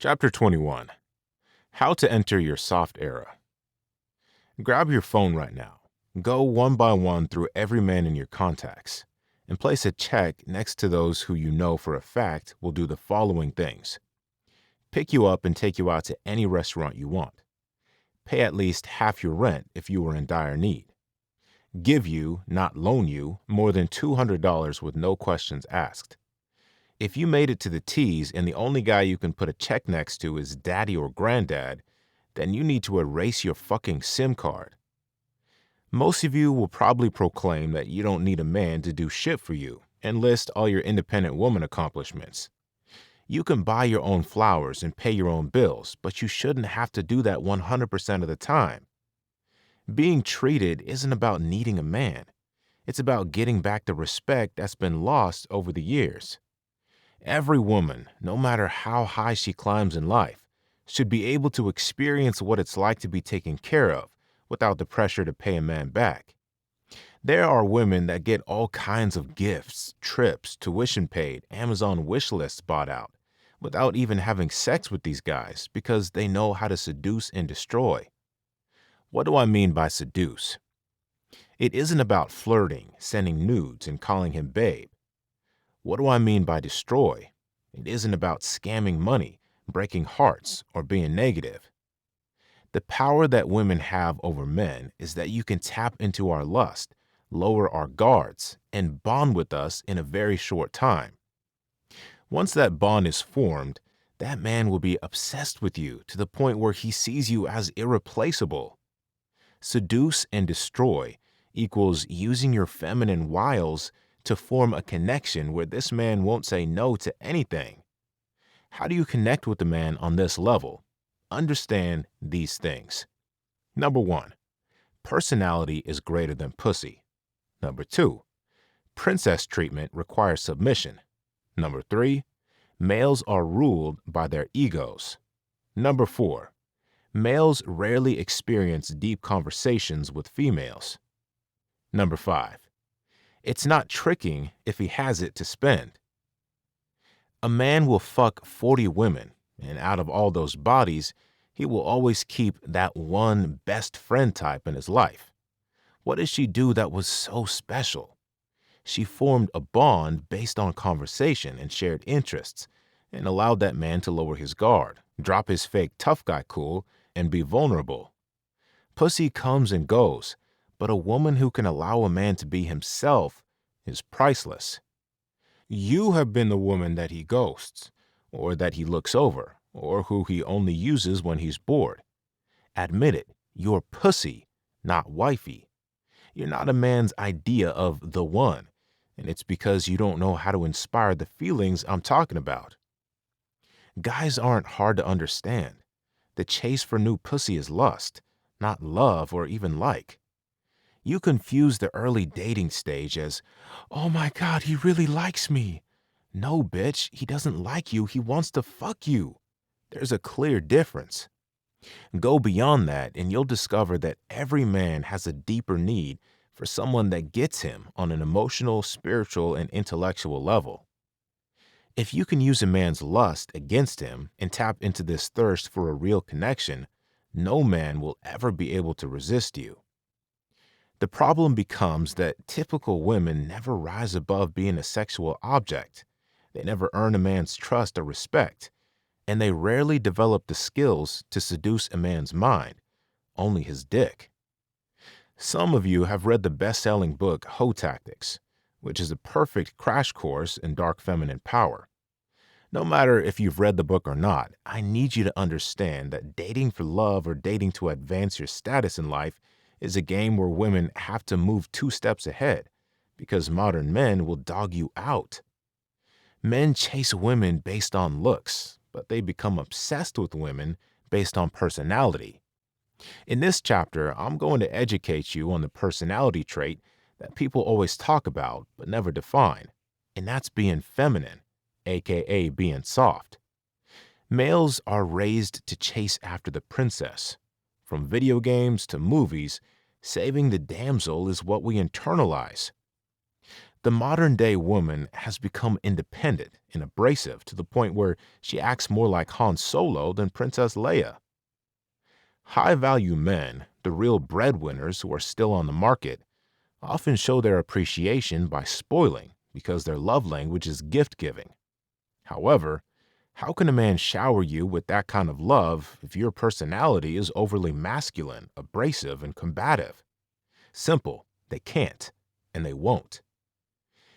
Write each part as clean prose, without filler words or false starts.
Chapter 21. How to Enter Your Soft Era. Grab your phone right now. Go one by one through every man in your contacts and place a check next to those who you know for a fact will do the following things. Pick you up and take you out to any restaurant you want. Pay at least half your rent if you are in dire need. Give you, not loan you, more than $200 with no questions asked. If you made it to the T's and the only guy you can put a check next to is daddy or granddad, then you need to erase your fucking SIM card. Most of you will probably proclaim that you don't need a man to do shit for you and list all your independent woman accomplishments. You can buy your own flowers and pay your own bills, but you shouldn't have to do that 100% of the time. Being treated isn't about needing a man. It's about getting back the respect that's been lost over the years. Every woman, no matter how high she climbs in life, should be able to experience what it's like to be taken care of without the pressure to pay a man back. There are women that get all kinds of gifts, trips, tuition paid, Amazon wish lists bought out, without even having sex with these guys because they know how to seduce and destroy. What do I mean by seduce? It isn't about flirting, sending nudes, and calling him babe. What do I mean by destroy? It isn't about scamming money, breaking hearts, or being negative. The power that women have over men is that you can tap into our lust, lower our guards, and bond with us in a very short time. Once that bond is formed, that man will be obsessed with you to the point where he sees you as irreplaceable. Seduce and destroy equals using your feminine wiles to form a connection where this man won't say no to anything. How do you connect with the man on this level? Understand these things. Number 1, personality is greater than pussy. Number 2, princess treatment requires submission. Number 3, males are ruled by their egos. Number 4, males rarely experience deep conversations with females. Number 5, it's not tricking if he has it to spend. A man will fuck 40 women, and out of all those bodies, he will always keep that one best friend type in his life. What did she do that was so special? She formed a bond based on conversation and shared interests, and allowed that man to lower his guard, drop his fake tough guy cool, and be vulnerable. Pussy comes and goes, but a woman who can allow a man to be himself is priceless. You have been the woman that he ghosts, or that he looks over, or who he only uses when he's bored. Admit it, you're pussy, not wifey. You're not a man's idea of the one, and it's because you don't know how to inspire the feelings I'm talking about. Guys aren't hard to understand. The chase for new pussy is lust, not love or even like. You confuse the early dating stage as, oh my God, he really likes me. No, bitch, he doesn't like you. He wants to fuck you. There's a clear difference. Go beyond that and you'll discover that every man has a deeper need for someone that gets him on an emotional, spiritual, and intellectual level. If you can use a man's lust against him and tap into this thirst for a real connection, no man will ever be able to resist you. The problem becomes that typical women never rise above being a sexual object. They never earn a man's trust or respect, and they rarely develop the skills to seduce a man's mind, only his dick. Some of you have read the best-selling book Hoe Tactics, which is a perfect crash course in dark feminine power. No matter if you've read the book or not, I need you to understand that dating for love or dating to advance your status in life is a game where women have to move 2 steps ahead because modern men will dog you out. Men chase women based on looks, but they become obsessed with women based on personality. In this chapter, I'm going to educate you on the personality trait that people always talk about but never define, and that's being feminine, aka being soft. Males are raised to chase after the princess. From video games to movies, saving the damsel is what we internalize. The modern day woman has become independent and abrasive to the point where she acts more like Han Solo than Princess Leia. High value men, the real breadwinners who are still on the market, often show their appreciation by spoiling because their love language is gift giving. However, how can a man shower you with that kind of love if your personality is overly masculine, abrasive, and combative? Simple, they can't, and they won't.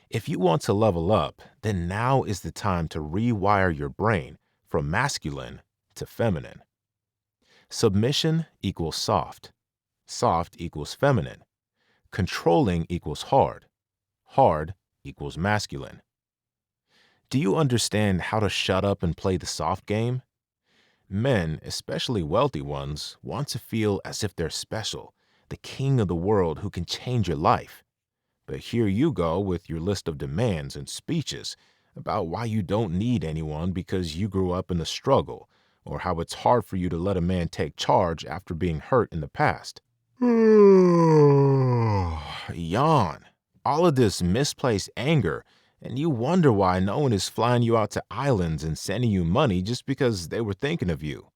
If you want to level up, then now is the time to rewire your brain from masculine to feminine. Submission equals soft. Soft equals feminine. Controlling equals hard. Hard equals masculine. Do you understand how to shut up and play the soft game? Men, especially wealthy ones, want to feel as if they're special, the king of the world who can change your life. But here you go with your list of demands and speeches about why you don't need anyone because you grew up in the struggle, or how it's hard for you to let a man take charge after being hurt in the past. Yawn. All of this misplaced anger, and you wonder why no one is flying you out to islands and sending you money just because they were thinking of you.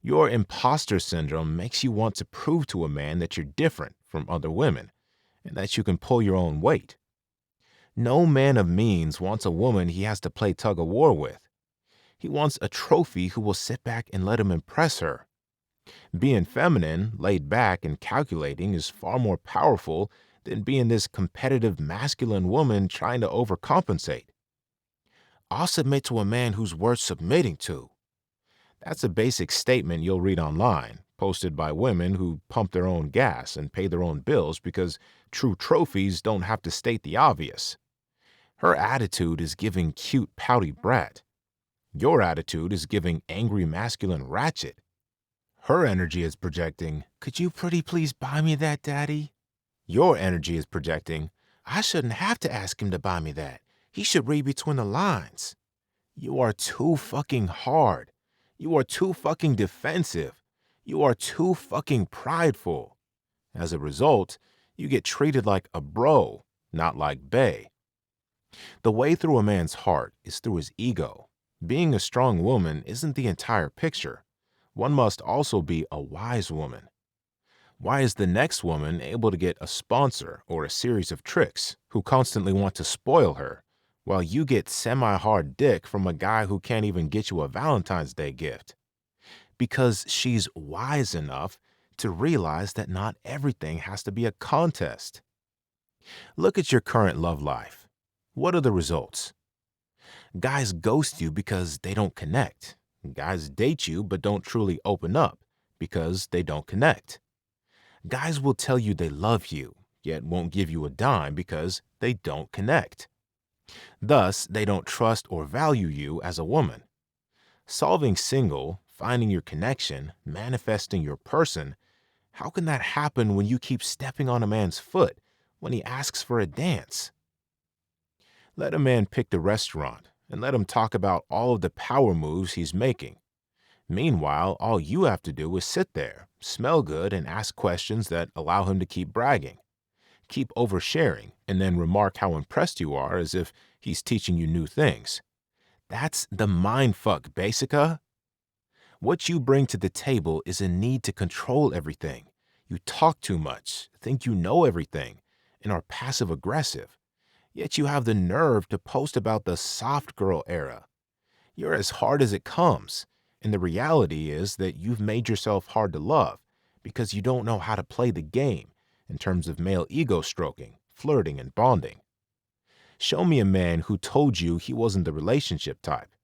Your imposter syndrome makes you want to prove to a man that you're different from other women and that you can pull your own weight. No man of means wants a woman he has to play tug of war with. He wants a trophy who will sit back and let him impress her. Being feminine, laid back, and calculating is far more powerful than being this competitive masculine woman trying to overcompensate. I'll submit to a man who's worth submitting to. That's a basic statement you'll read online, posted by women who pump their own gas and pay their own bills because true trophies don't have to state the obvious. Her attitude is giving cute pouty brat. Your attitude is giving angry masculine ratchet. Her energy is projecting, could you pretty please buy me that, daddy? Your energy is projecting, I shouldn't have to ask him to buy me that. He should read between the lines. You are too fucking hard. You are too fucking defensive. You are too fucking prideful. As a result, you get treated like a bro, not like bae. The way through a man's heart is through his ego. Being a strong woman isn't the entire picture. One must also be a wise woman. Why is the next woman able to get a sponsor or a series of tricks who constantly want to spoil her, while you get semi-hard dick from a guy who can't even get you a Valentine's Day gift? Because she's wise enough to realize that not everything has to be a contest. Look at your current love life. What are the results? Guys ghost you because they don't connect. Guys date you but don't truly open up because they don't connect. Guys will tell you they love you, yet won't give you a dime because they don't connect. Thus, they don't trust or value you as a woman. Solving single, finding your connection, manifesting your person, how can that happen when you keep stepping on a man's foot when he asks for a dance? Let a man pick the restaurant and let him talk about all of the power moves he's making. Meanwhile, all you have to do is sit there, smell good, and ask questions that allow him to keep bragging. Keep oversharing, and then remark how impressed you are as if he's teaching you new things. That's the mindfuck, basica. What you bring to the table is a need to control everything. You talk too much, think you know everything, and are passive-aggressive. Yet you have the nerve to post about the soft girl era. You're as hard as it comes. And the reality is that you've made yourself hard to love because you don't know how to play the game in terms of male ego stroking, flirting, and bonding. Show me a man who told you he wasn't the relationship type,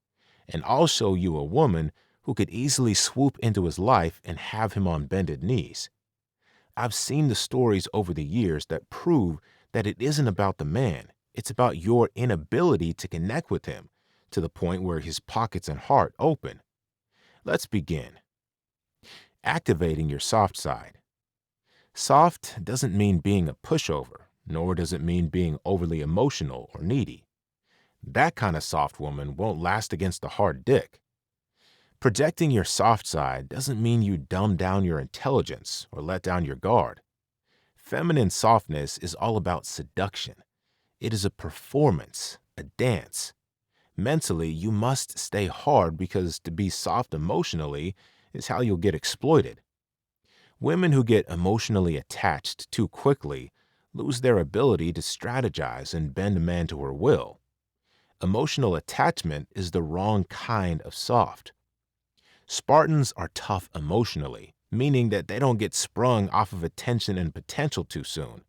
and I'll show you a woman who could easily swoop into his life and have him on bended knees. I've seen the stories over the years that prove that it isn't about the man, it's about your inability to connect with him to the point where his pockets and heart open. Let's begin. Activating your soft side. Soft doesn't mean being a pushover, nor does it mean being overly emotional or needy. That kind of soft woman won't last against a hard dick. Projecting your soft side doesn't mean you dumb down your intelligence or let down your guard. Feminine softness is all about seduction. It is a performance, a dance. Mentally, you must stay hard because to be soft emotionally is how you'll get exploited. Women who get emotionally attached too quickly lose their ability to strategize and bend a man to her will. Emotional attachment is the wrong kind of soft. Spartans are tough emotionally, meaning that they don't get sprung off of attention and potential too soon.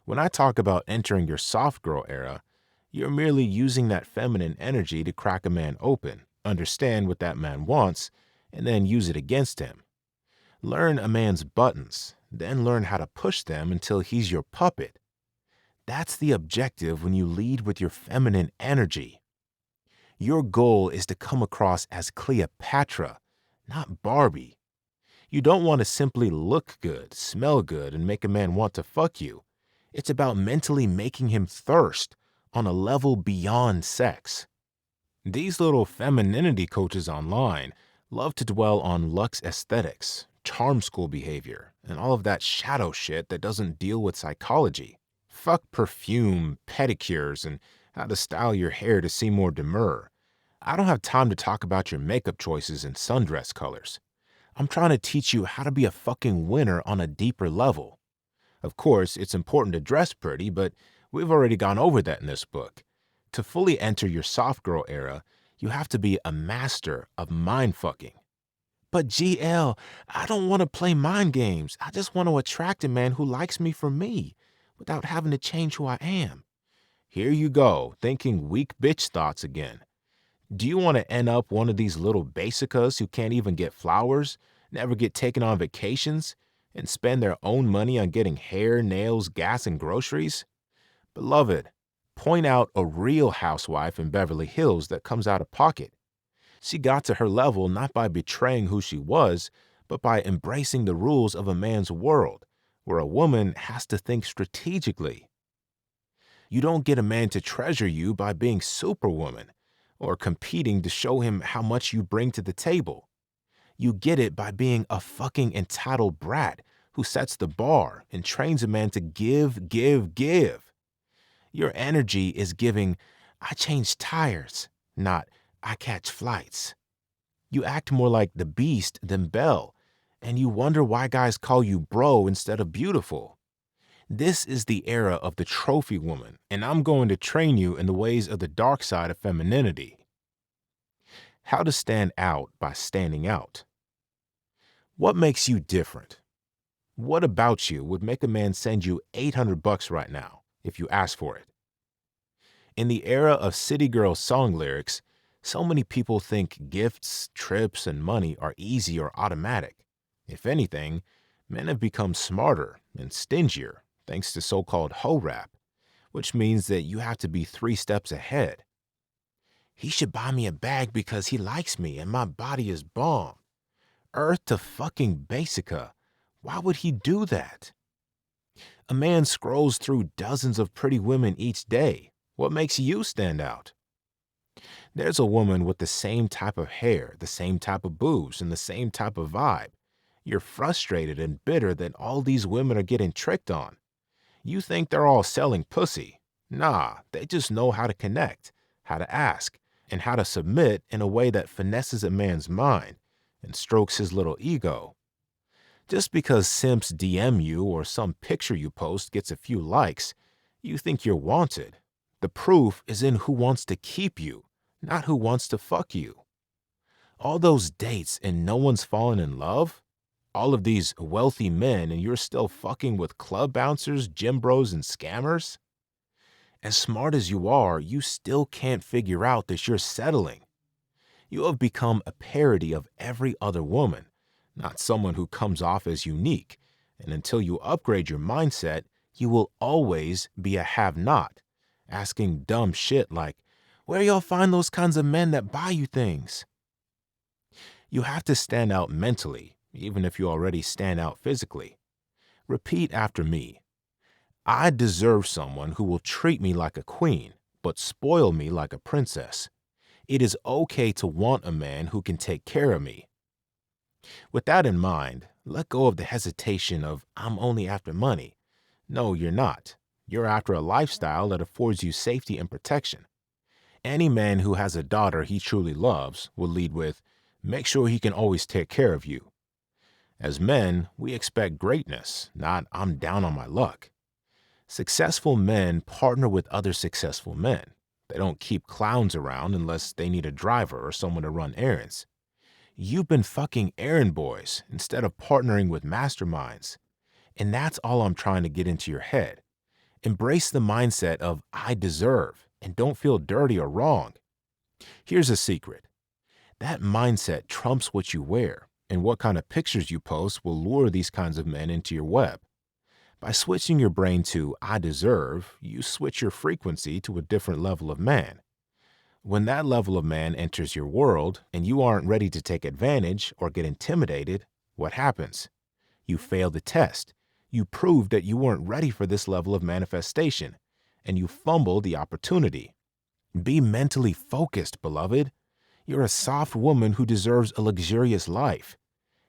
When I talk about entering your soft girl era, you're merely using that feminine energy to crack a man open, understand what that man wants, and then use it against him. Learn a man's buttons, then learn how to push them until he's your puppet. That's the objective when you lead with your feminine energy. Your goal is to come across as Cleopatra, not Barbie. You don't want to simply look good, smell good, and make a man want to fuck you. It's about mentally making him thirst on a level beyond sex. These little femininity coaches online love to dwell on luxe aesthetics, charm school behavior, and all of that shadow shit that doesn't deal with psychology. Fuck perfume, pedicures, and how to style your hair to seem more demure. I don't have time to talk about your makeup choices and sundress colors. I'm trying to teach you how to be a fucking winner on a deeper level. Of course, it's important to dress pretty, but we've already gone over that in this book. To fully enter your soft girl era, you have to be a master of mind fucking. But GL, I don't want to play mind games. I just want to attract a man who likes me for me, without having to change who I am. Here you go, thinking weak bitch thoughts again. Do you want to end up one of these little basicas who can't even get flowers, never get taken on vacations, and spend their own money on getting hair, nails, gas, and groceries? Beloved, point out a real housewife in Beverly Hills that comes out of pocket. She got to her level not by betraying who she was, but by embracing the rules of a man's world, where a woman has to think strategically. You don't get a man to treasure you by being superwoman or competing to show him how much you bring to the table. You get it by being a fucking entitled brat who sets the bar and trains a man to give, give, give. Your energy is giving, I change tires, not I catch flights. You act more like the Beast than Belle, and you wonder why guys call you bro instead of beautiful. This is the era of the trophy woman, and I'm going to train you in the ways of the dark side of femininity. How to stand out by standing out. What makes you different? What about you would make a man send you $800 right now if you ask for it? In the era of city girl song lyrics, so many people think gifts, trips, and money are easy or automatic. If anything, men have become smarter and stingier thanks to so-called hoe rap, which means that you have to be 3 steps ahead. He should buy me a bag because he likes me and my body is bomb. Earth to fucking Basica. Why would he do that? A man scrolls through dozens of pretty women each day. What makes you stand out? There's a woman with the same type of hair, the same type of boobs, and the same type of vibe. You're frustrated and bitter that all these women are getting tricked on. You think they're all selling pussy. Nah, they just know how to connect, how to ask, and how to submit in a way that finesses a man's mind and strokes his little ego. Just because simps DM you or some picture you post gets a few likes, you think you're wanted. The proof is in who wants to keep you, not who wants to fuck you. All those dates and no one's fallen in love? All of these wealthy men and you're still fucking with club bouncers, gym bros, and scammers? As smart as you are, you still can't figure out that you're settling. You have become a parody of every other woman, not someone who comes off as unique. And until you upgrade your mindset, you will always be a have-not, asking dumb shit like, where y'all find those kinds of men that buy you things? You have to stand out mentally, even if you already stand out physically. Repeat after me. I deserve someone who will treat me like a queen, but spoil me like a princess. It is okay to want a man who can take care of me. With that in mind, let go of the hesitation of, I'm only after money. No, you're not. You're after a lifestyle that affords you safety and protection. Any man who has a daughter he truly loves will lead with, make sure he can always take care of you. As men, we expect greatness, not I'm down on my luck. Successful men partner with other successful men. They don't keep clowns around unless they need a driver or someone to run errands. You've been fucking errand boys instead of partnering with masterminds. And that's all I'm trying to get into your head. Embrace the mindset of I deserve and don't feel dirty or wrong. Here's a secret. That mindset trumps what you wear, and what kind of pictures you post will lure these kinds of men into your web. By switching your brain to I deserve, you switch your frequency to a different level of man. When that level of man enters your world and you aren't ready to take advantage or get intimidated, what happens? You fail the test. You prove that you weren't ready for this level of manifestation, and you fumble the opportunity. Be mentally focused, beloved. You're a soft woman who deserves a luxurious life.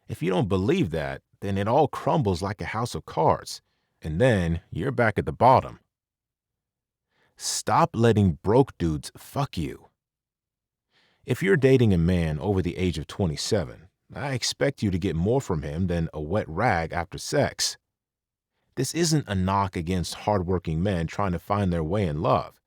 If you don't believe that, then it all crumbles like a house of cards, and then you're back at the bottom. Stop letting broke dudes fuck you. If you're dating a man over the age of 27, I expect you to get more from him than a wet rag after sex. This isn't a knock against hardworking men trying to find their way in love.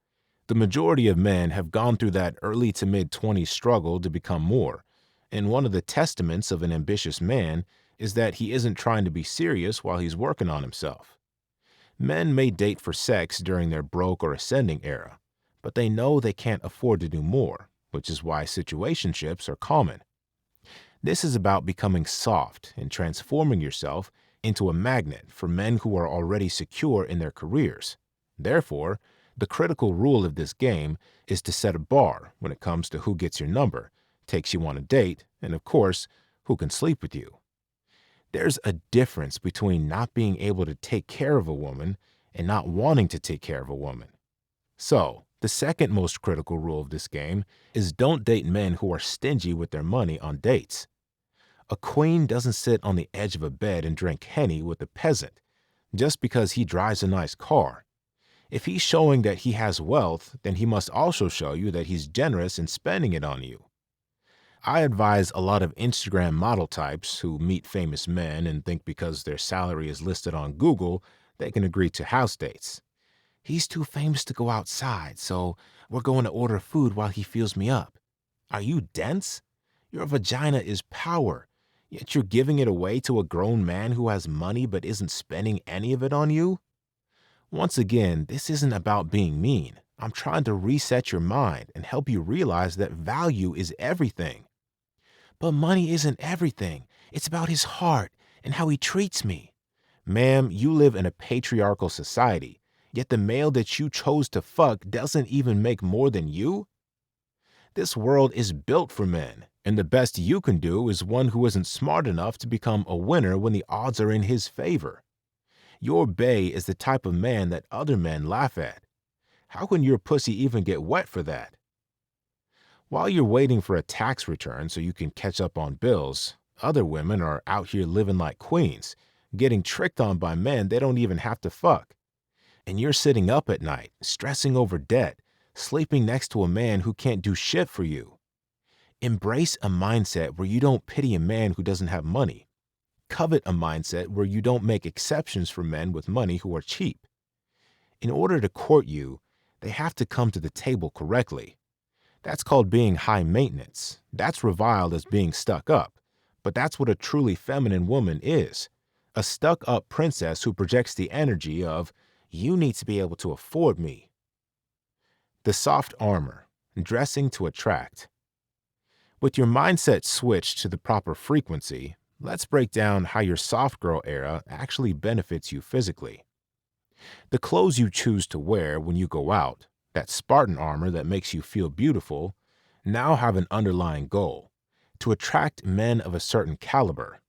The majority of men have gone through that early to mid-20s struggle to become more, and one of the testaments of an ambitious man is that he isn't trying to be serious while he's working on himself. Men may date for sex during their broke or ascending era, but they know they can't afford to do more, which is why situationships are common. This is about becoming soft and transforming yourself into a magnet for men who are already secure in their careers. Therefore, the critical rule of this game is to set a bar when it comes to who gets your number, takes you on a date, and of course, who can sleep with you. There's a difference between not being able to take care of a woman and not wanting to take care of a woman. So, the second most critical rule of this game is don't date men who are stingy with their money on dates. A queen doesn't sit on the edge of a bed and drink Henny with a peasant just because he drives a nice car. If he's showing that he has wealth, then he must also show you that he's generous in spending it on you. I advise a lot of Instagram model types who meet famous men and think because their salary is listed on Google, they can agree to house dates. He's too famous to go outside, so we're going to order food while he fills me up. Are you dense? Your vagina is power, yet you're giving it away to a grown man who has money but isn't spending any of it on you? Once again, this isn't about being mean. I'm trying to reset your mind and help you realize that value is everything. But money isn't everything. It's about his heart and how he treats me. Ma'am, you live in a patriarchal society, yet the male that you chose to fuck doesn't even make more than you? This world is built for men, and the best you can do is one who isn't smart enough to become a winner when the odds are in his favor. Your bae is the type of man that other men laugh at. How can your pussy even get wet for that? While you're waiting for a tax return so you can catch up on bills, other women are out here living like queens, getting tricked on by men they don't even have to fuck. And you're sitting up at night, stressing over debt, sleeping next to a man who can't do shit for you. Embrace a mindset where you don't pity a man who doesn't have money. Covet a mindset where you don't make exceptions for men with money who are cheap. In order to court you, they have to come to the table correctly. That's called being high maintenance. That's reviled as being stuck up. But that's what a truly feminine woman is. A stuck-up princess who projects the energy of, you need to be able to afford me. The soft armor, dressing to attract. With your mindset switched to the proper frequency, let's break down how your soft girl era actually benefits you physically. The clothes you choose to wear when you go out, that Spartan armor that makes you feel beautiful, now have an underlying goal: to attract men of a certain caliber.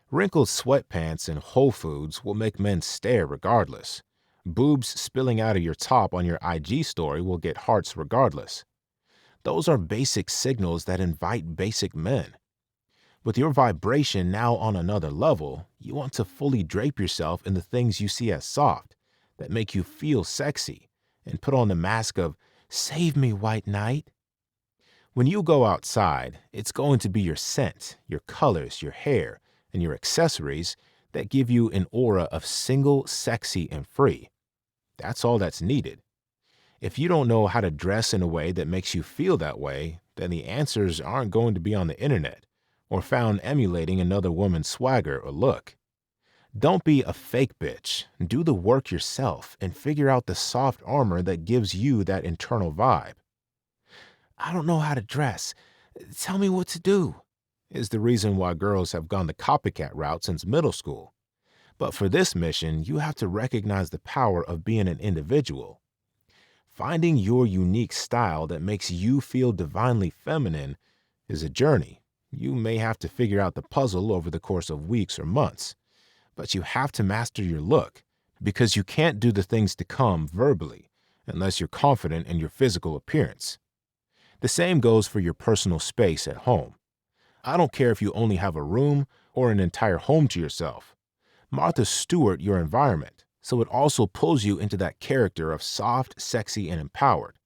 Wrinkled sweatpants in Whole Foods will make men stare regardless. Boobs spilling out of your top on your IG story will get hearts regardless. Those are basic signals that invite basic men. With your vibration now on another level, you want to fully drape yourself in the things you see as soft, that make you feel sexy and put on the mask of, "Save me, white knight." When you go outside, it's going to be your scent, your colors, your hair, and your accessories that give you an aura of single, sexy, and free. That's all that's needed. If you don't know how to dress in a way that makes you feel that way, then the answers aren't going to be on the internet or found emulating another woman's swagger or look. Don't be a fake bitch. Do the work yourself and figure out the soft armor that gives you that internal vibe. "I don't know how to dress. Tell me what to do," is the reason why girls have gone the copycat route since middle school. But for this mission, you have to recognize the power of being an individual. Finding your unique style that makes you feel divinely feminine is a journey. You may have to figure out the puzzle over the course of weeks or months, but you have to master your look because you can't do the things to come verbally unless you're confident in your physical appearance. The same goes for your personal space at home. I don't care if you only have a room or an entire home to yourself. Martha Stewart your environment, so it also pulls you into that character of soft, sexy, and empowered.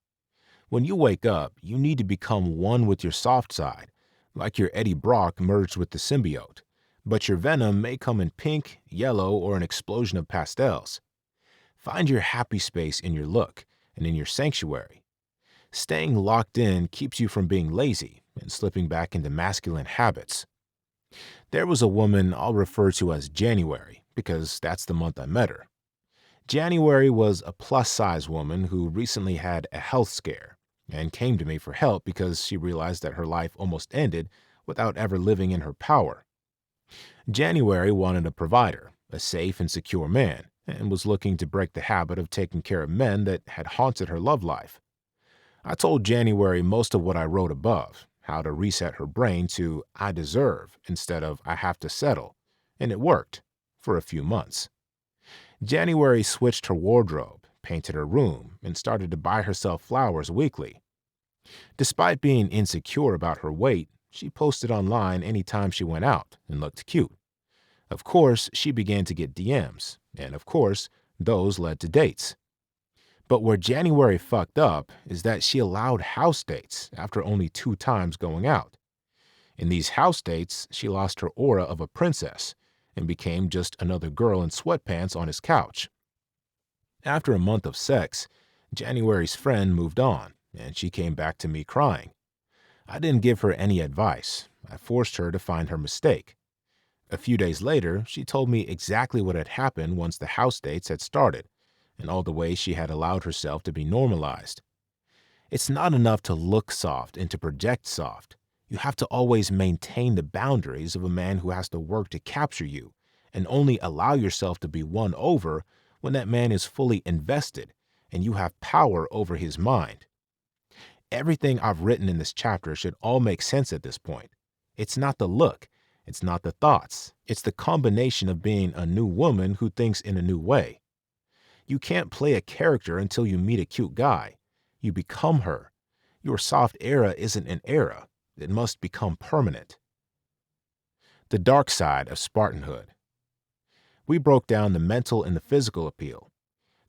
When you wake up, you need to become one with your soft side, like your Eddie Brock merged with the symbiote. But your venom may come in pink, yellow, or an explosion of pastels. Find your happy space in your look and in your sanctuary. Staying locked in keeps you from being lazy and slipping back into masculine habits. There was a woman I'll refer to as January because that's the month I met her. January was a plus-size woman who recently had a health scare and came to me for help because she realized that her life almost ended without ever living in her power. January wanted a provider, a safe and secure man, and was looking to break the habit of taking care of men that had haunted her love life. I told January most of what I wrote above, how to reset her brain to "I deserve" instead of "I have to settle," and it worked for a few months. January switched her wardrobe, painted her room, and started to buy herself flowers weekly. Despite being insecure about her weight, she posted online anytime she went out and looked cute. Of course, she began to get DMs, and of course, those led to dates. But where January fucked up is that she allowed house dates after only 2 times going out. In these house dates, she lost her aura of a princess and became just another girl in sweatpants on his couch. After a month of sex, January's friend moved on, and she came back to me crying. I didn't give her any advice. I forced her to find her mistake. A few days later, she told me exactly what had happened once the house dates had started, and all the ways she had allowed herself to be normalized. It's not enough to look soft and to project soft. You have to always maintain the boundaries of a man who has to work to capture you, and only allow yourself to be won over when that man is fully invested and you have power over his mind. Everything I've written in this chapter should all make sense at this point. It's not the look, it's not the thoughts, it's the combination of being a new woman who thinks in a new way. You can't play a character until you meet a cute guy. You become her. Your soft era isn't an era. It must become permanent. The dark side of Spartanhood. We broke down the mental and the physical appeal.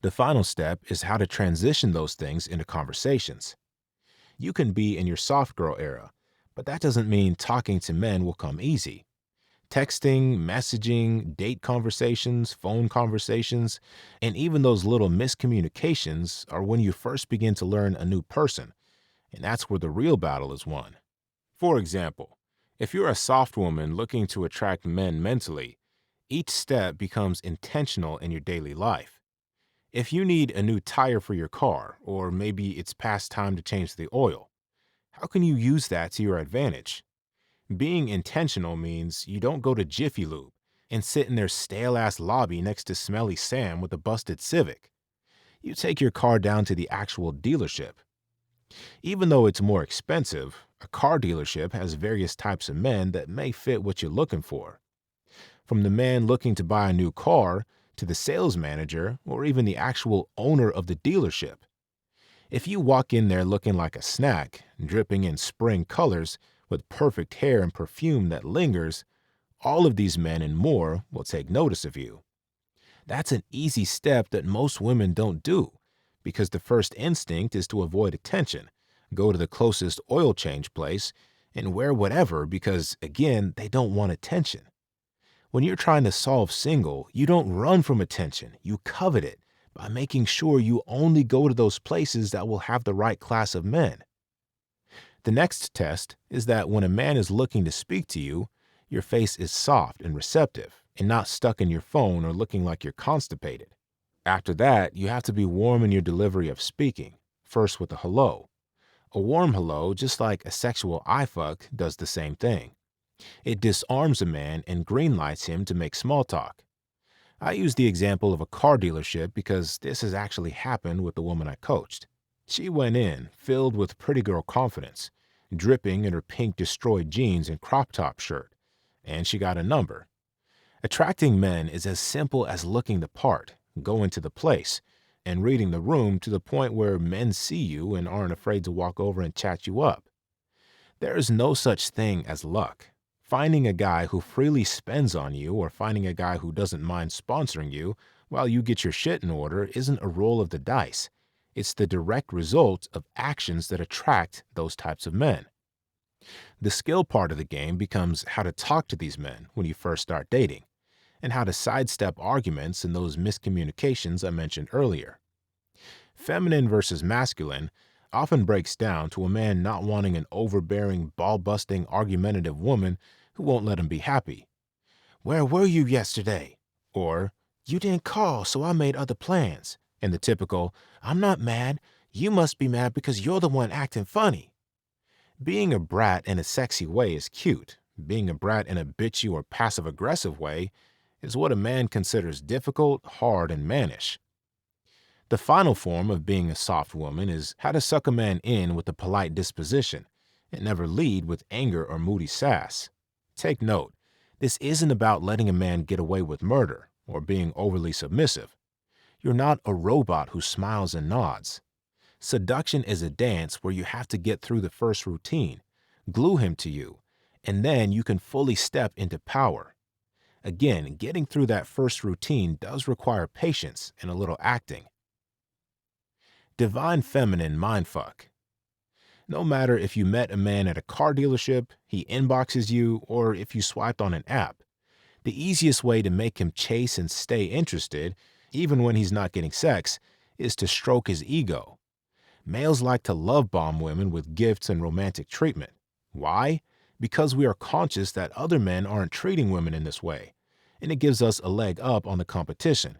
The final step is how to transition those things into conversations. You can be in your soft girl era, but that doesn't mean talking to men will come easy. Texting, messaging, date conversations, phone conversations, and even those little miscommunications are when you first begin to learn a new person, and that's where the real battle is won. For example, if you're a soft woman looking to attract men mentally, each step becomes intentional in your daily life. If you need a new tire for your car, or maybe it's past time to change the oil, how can you use that to your advantage? Being intentional means you don't go to Jiffy Lube and sit in their stale-ass lobby next to Smelly Sam with a busted Civic. You take your car down to the actual dealership. Even though it's more expensive, a car dealership has various types of men that may fit what you're looking for. From the man looking to buy a new car to the sales manager or even the actual owner of the dealership. If you walk in there looking like a snack, dripping in spring colors, with perfect hair and perfume that lingers, all of these men and more will take notice of you. That's an easy step that most women don't do because the first instinct is to avoid attention, go to the closest oil change place, and wear whatever because, again, they don't want attention. When you're trying to solve single, you don't run from attention, you covet it by making sure you only go to those places that will have the right class of men. The next test is that when a man is looking to speak to you, your face is soft and receptive and not stuck in your phone or looking like you're constipated. After that, you have to be warm in your delivery of speaking, first with a hello. A warm hello, just like a sexual eye fuck, does the same thing. It disarms a man and greenlights him to make small talk. I use the example of a car dealership because this has actually happened with the woman I coached. She went in, filled with pretty girl confidence, dripping in her pink destroyed jeans and crop top shirt, and she got a number. Attracting men is as simple as looking the part, going to the place, and reading the room to the point where men see you and aren't afraid to walk over and chat you up. There is no such thing as luck. Finding a guy who freely spends on you or finding a guy who doesn't mind sponsoring you while you get your shit in order isn't a roll of the dice. It's the direct result of actions that attract those types of men. The skill part of the game becomes how to talk to these men when you first start dating, and how to sidestep arguments and those miscommunications I mentioned earlier. Feminine versus masculine often breaks down to a man not wanting an overbearing, ball-busting, argumentative woman who won't let him be happy. "Where were you yesterday?" Or, "You didn't call, so I made other plans." And the typical, "I'm not mad. You must be mad because you're the one acting funny." Being a brat in a sexy way is cute. Being a brat in a bitchy or passive-aggressive way is what a man considers difficult, hard, and mannish. The final form of being a soft woman is how to suck a man in with a polite disposition and never lead with anger or moody sass. Take note, this isn't about letting a man get away with murder or being overly submissive. You're not a robot who smiles and nods. Seduction is a dance where you have to get through the first routine, glue him to you, and then you can fully step into power. Again, getting through that first routine does require patience and a little acting. Divine feminine mindfuck. No matter if you met a man at a car dealership, he inboxes you, or if you swiped on an app, the easiest way to make him chase and stay interested, even when he's not getting sex, is to stroke his ego. Males like to love bomb women with gifts and romantic treatment. Why? Because we are conscious that other men aren't treating women in this way, and it gives us a leg up on the competition.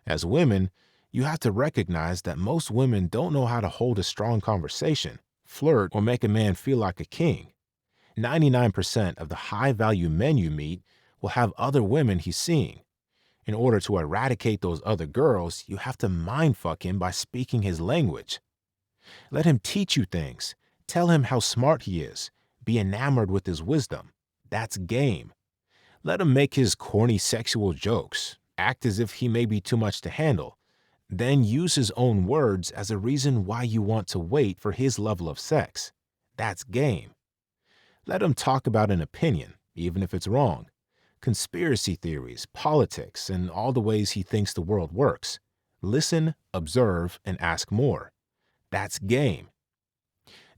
As women, you have to recognize that most women don't know how to hold a strong conversation, flirt, or make a man feel like a king. 99% of the high-value men you meet will have other women he's seeing. In order to eradicate those other girls, you have to mindfuck him by speaking his language. Let him teach you things. Tell him how smart he is. Be enamored with his wisdom. That's game. Let him make his corny sexual jokes. Act as if he may be too much to handle. Then use his own words as a reason why you want to wait for his level of sex. That's game. Let him talk about an opinion, even if it's wrong. Conspiracy theories, politics, and all the ways he thinks the world works. Listen, observe, and ask more. That's game.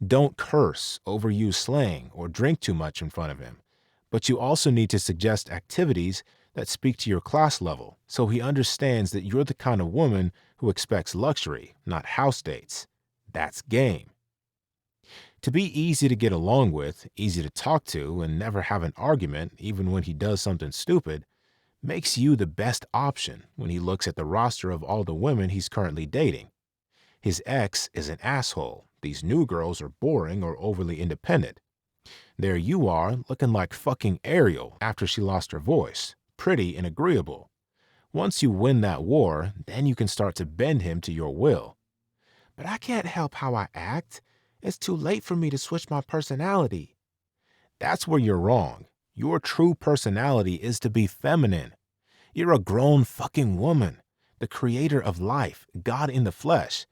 Don't curse, overuse slang, or drink too much in front of him. But you also need to suggest activities that speak to your class level so he understands that you're the kind of woman who expects luxury, not house dates. That's game. To be easy to get along with, easy to talk to, and never have an argument even when he does something stupid, makes you the best option when he looks at the roster of all the women he's currently dating. His ex is an asshole. These new girls are boring or overly independent. There you are, looking like fucking Ariel after she lost her voice, pretty and agreeable. Once you win that war, then you can start to bend him to your will. "But I can't help how I act. It's too late for me to switch my personality." That's where you're wrong. Your true personality is to be feminine. You're a grown fucking woman, the creator of life, God in the flesh.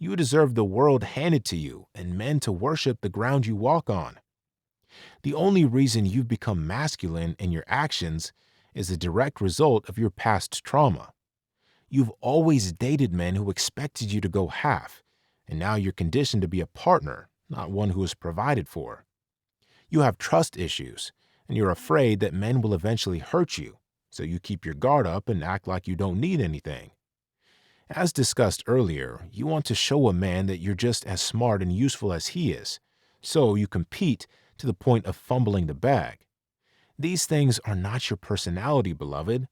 You deserve the world handed to you and men to worship the ground you walk on. The only reason you've become masculine in your actions is a direct result of your past trauma. You've always dated men who expected you to go half, and now you're conditioned to be a partner, not one who is provided for. You have trust issues, and you're afraid that men will eventually hurt you, so you keep your guard up and act like you don't need anything. As discussed earlier, you want to show a man that you're just as smart and useful as he is, so you compete to the point of fumbling the bag. These things are not your personality, beloved.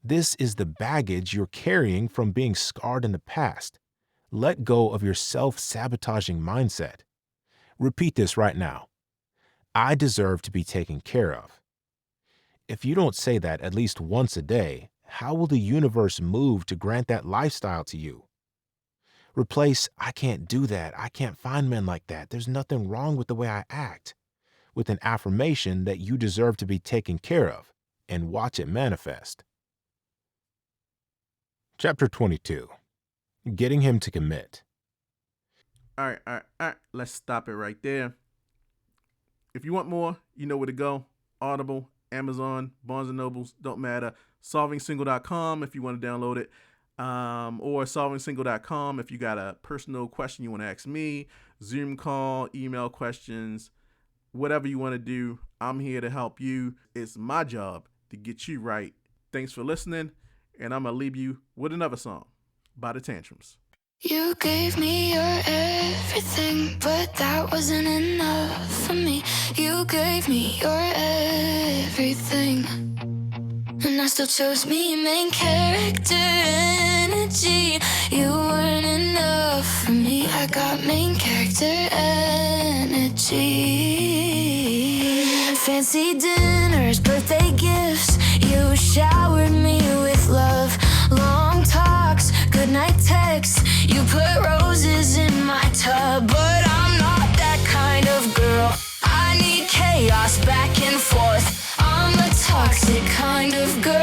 This is the baggage you're carrying from being scarred in the past. Let go of your self-sabotaging mindset. Repeat this right now. I deserve to be taken care of. If you don't say that at least once a day, how will the universe move to grant that lifestyle to you? Replace, I can't do that. I can't find men like that. There's nothing wrong with the way I act, with an affirmation that you deserve to be taken care of, and watch it manifest. Chapter 22. Getting him to commit. All right. Let's stop it right there. If you want more, you know where to go. Audible, Amazon, Barnes & Nobles, don't matter. SolvingSingle.com if you want to download it. Or SolvingSingle.com if you got a personal question you want to ask me. Zoom call, email questions, whatever you want to do. I'm here to help you. It's my job to get you right. Thanks for listening. And I'm going to leave you with another song by the Tantrums. You gave me your everything, but that wasn't enough for me. You gave me your everything, and I still chose me, main character energy. You weren't enough for me. I got main character energy. Fancy dinners, birthday gifts. You showered me with love. Long talks, goodnight texts. You put roses in my tub, but I'm not that kind of girl. I need chaos back and forth. I'm a toxic kind of girl.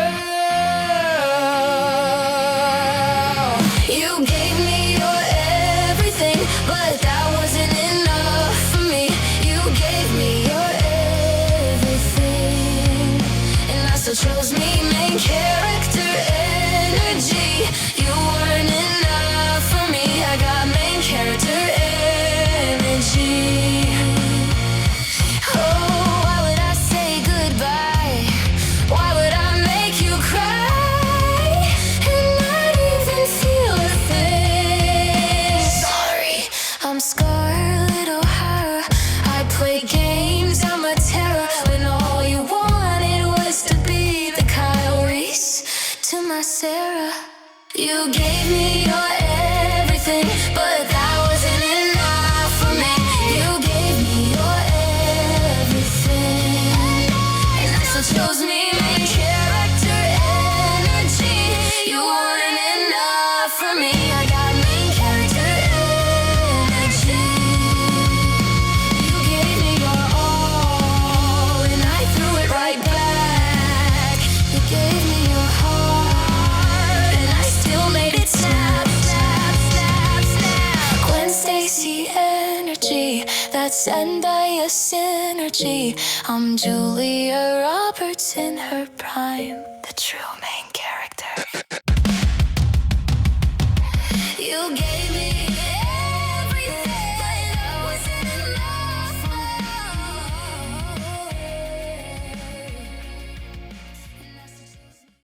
You gave me your everything, but that wasn't enough for me. You gave me your everything, and I still chose me, main character energy. You weren't enough for me. I got main character energy. Oh, why would I say goodbye? Why would I make you cry and not even feel a thing? Sorry, I'm Scarlett O'Hara. I play games, I'm a terror, when all you wanted was to be the Kyle Reese to my Sarah. You gave me your everything, but that wasn't enough for me. You gave me your everything, and I still chose me, main character energy. You weren't enough for me. I got main character energy. You gave me your all, and I threw it right back. You gave me your heart, and I still made it snap, snap, snap, snap. Gwen Stacy energy, that's Zendaya synergy. I'm Julia Roberts in her prime, the true main character.